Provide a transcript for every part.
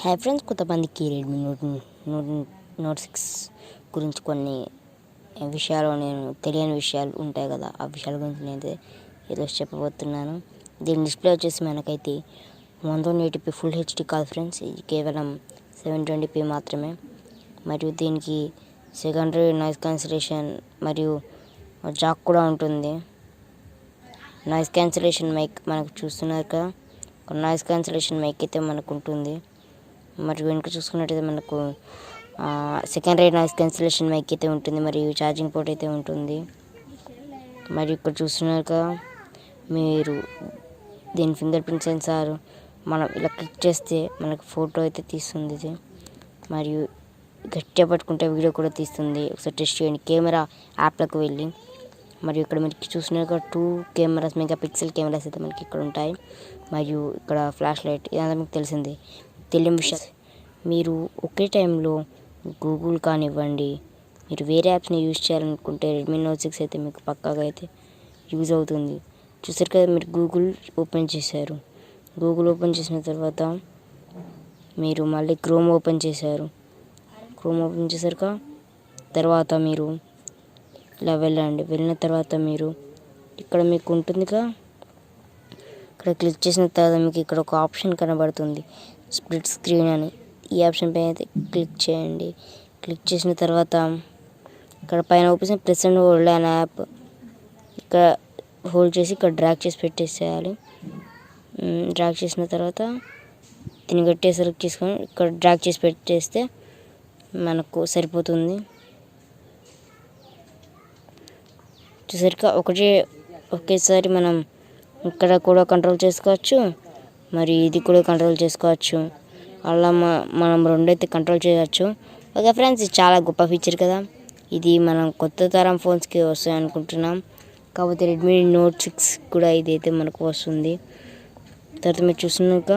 Hi friends, కొంతమందికి Redmi note 6 గురించి కొన్ని విషయాలు తెలియని విషయాలు ఉంటాయి కదా. ఆ విషయాల గురించి నేను ఈరోజు చెప్పబోతున్నాను. దీని డిస్ప్లే వచ్చేసి మనకైతే 120p ఫుల్ హెచ్డి కాదు ఫ్రెండ్స్, ఇది కేవలం 720p మాత్రమే. మరియు దీనికి సెకండరీ నాయిస్ క్యాన్సిలేషన్ మరియు జాక్ కూడా ఉంటుంది. నాయిస్ క్యాన్సిలేషన్ మైక్ మనకు చూస్తున్నారు కదా, నాయిస్ క్యాన్సిలేషన్ మైక్ అయితే మనకు ఉంటుంది. మరియు వెనుక చూసుకున్నట్టయితే మనకు సెకండరీ నాయిస్ క్యాన్సిలేషన్ మైక్ అయితే ఉంటుంది, మరియు ఛార్జింగ్ పోర్ట్ అయితే ఉంటుంది. మరియు ఇక్కడ చూస్తున్నాక మీరు దీని ఫింగర్ ప్రింట్ సెన్సార్ మనం ఇలా క్లిక్ చేస్తే మనకు ఫోటో అయితే తీస్తుంది ఇది. మరియు గట్టిగా పట్టుకుంటే వీడియో కూడా తీస్తుంది. ఒకసారి టెస్ట్ చేయండి కెమెరా యాప్లకు వెళ్ళి. మరియు ఇక్కడ మనకి చూసినాక 2 కెమెరాస్ మెగాపిక్సెల్ కెమెరాస్ అయితే మనకి ఇక్కడ ఉంటాయి. మరియు ఇక్కడ ఫ్లాష్ లైట్, ఇదంతా మీకు తెలిసింది. తెలియని విషయం, మీరు ఒకే టైంలో గూగుల్ కానివ్వండి, మీరు వేరే యాప్స్ని యూజ్ చేయాలనుకుంటే రెడ్మీ నోట్ 6 అయితే మీకు పక్కాగా అయితే యూజ్ అవుతుంది. చూసారు కదా, మీరు గూగుల్ ఓపెన్ చేశారు. గూగుల్ ఓపెన్ చేసిన తర్వాత మీరు మళ్ళీ క్రోమ్ ఓపెన్ చేశారు. క్రోమ్ ఓపెన్ చేశాక తర్వాత మీరు ఇలా వెళ్ళండి. వెళ్ళిన తర్వాత మీరు ఇక్కడ మీకు ఉంటుందిగా, ఇక్కడ క్లిక్ చేసిన తర్వాత మీకు ఇక్కడ ఒక ఆప్షన్ కనబడుతుంది, స్ప్లిట్ స్క్రీన్ అని. ఈ ఆప్షన్ పైన అయితే క్లిక్ చేయండి. క్లిక్ చేసిన తర్వాత ఇక్కడ పైన ఓపెన్ ప్రెస్ అండ్ హోల్డ్ అనే యాప్, ఇక్కడ హోల్డ్ చేసి ఇక్కడ డ్రాగ్ చేసి పెట్టేసేయాలి. డ్రాగ్ చేసిన తర్వాత దీన్ని గట్టిగా సెలెక్ట్ చేసుకొని ఇక్కడ డ్రాగ్ చేసి పెట్టేస్తే మనకు సరిపోతుంది. చూసరిగా ఒకేసారి మనం ఇక్కడ కూడా కంట్రోల్ చేసుకోవచ్చు, మరి ఇది కూడా కంట్రోల్ చేసుకోవచ్చు. అలా మనం రెండైతే కంట్రోల్ చేయవచ్చు. ఓకే ఫ్రెండ్స్, ఇది చాలా గొప్ప ఫీచర్ కదా. ఇది మనం కొత్త తరం ఫోన్స్కి వస్తాయి అనుకుంటున్నాం. కాకపోతే రెడ్మీ నోట్ 6 కూడా ఇదైతే మనకు వస్తుంది. తర్వాత మీరు చూస్తున్నాక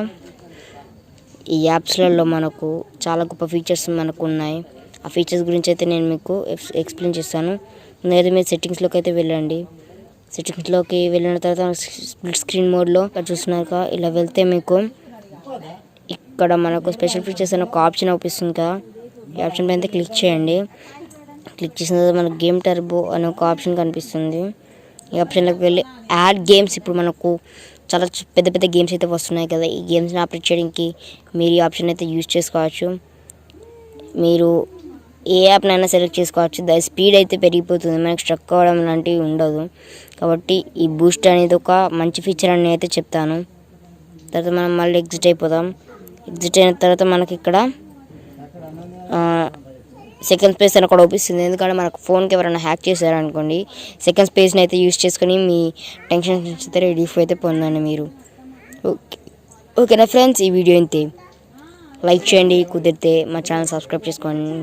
ఈ యాప్స్లలో మనకు చాలా గొప్ప ఫీచర్స్ మనకు ఉన్నాయి. ఆ ఫీచర్స్ గురించి అయితే నేను మీకు ఎక్స్ప్లెయిన్ చేస్తాను. లేదా మీరు సెట్టింగ్స్లోకి అయితే వెళ్ళండి. సెట్టింగ్స్లోకి వెళ్ళిన తర్వాత స్ప్లిట్ స్క్రీన్ మోడ్లో ఇక్కడ చూస్తున్నాక ఇలా వెళ్తే మీకు ఇక్కడ మనకు స్పెషల్ ఫీచర్స్ అని ఒక ఆప్షన్ అవుపిస్తుంది కదా. ఈ ఆప్షన్ పైన క్లిక్ చేయండి. క్లిక్ చేసిన తర్వాత మనకు గేమ్ టర్బో అనే ఒక ఆప్షన్ కనిపిస్తుంది. ఈ ఆప్షన్లోకి వెళ్ళి యాడ్ గేమ్స్, ఇప్పుడు మనకు చాలా పెద్ద పెద్ద గేమ్స్ అయితే వస్తున్నాయి కదా. ఈ గేమ్స్ని ఆపరేట్ చేయడానికి మీరు ఈ ఆప్షన్ అయితే యూజ్ చేసుకోవచ్చు. మీరు ఏ యాప్నైనా సెలెక్ట్ చేసుకోవచ్చు. దాని స్పీడ్ అయితే పెరిగిపోతుంది, మనకు స్ట్రక్ అవ్వడం లాంటివి ఉండదు. కాబట్టి ఈ బూస్ట్ అనేది ఒక మంచి ఫీచర్ అని అయితే చెప్తాను. తర్వాత మనం మళ్ళీ ఎగ్జిట్ అయిపోదాం. ఎగ్జిట్ అయిన తర్వాత మనకి ఇక్కడ సెకండ్ స్పేస్ అని కూడా ఓపిస్తుంది. ఎందుకంటే మనకు ఫోన్కి ఎవరైనా హ్యాక్ చేశారనుకోండి, సెకండ్ స్పేస్ని అయితే యూజ్ చేసుకొని మీ టెన్షన్ అయితే రిలీఫ్ అయితే పొందండి మీరు. ఓకేనా ఫ్రెండ్స్, ఈ వీడియో అయితే లైక్ చేయండి, కుదిరితే మా ఛానల్ సబ్స్క్రైబ్ చేసుకోండి.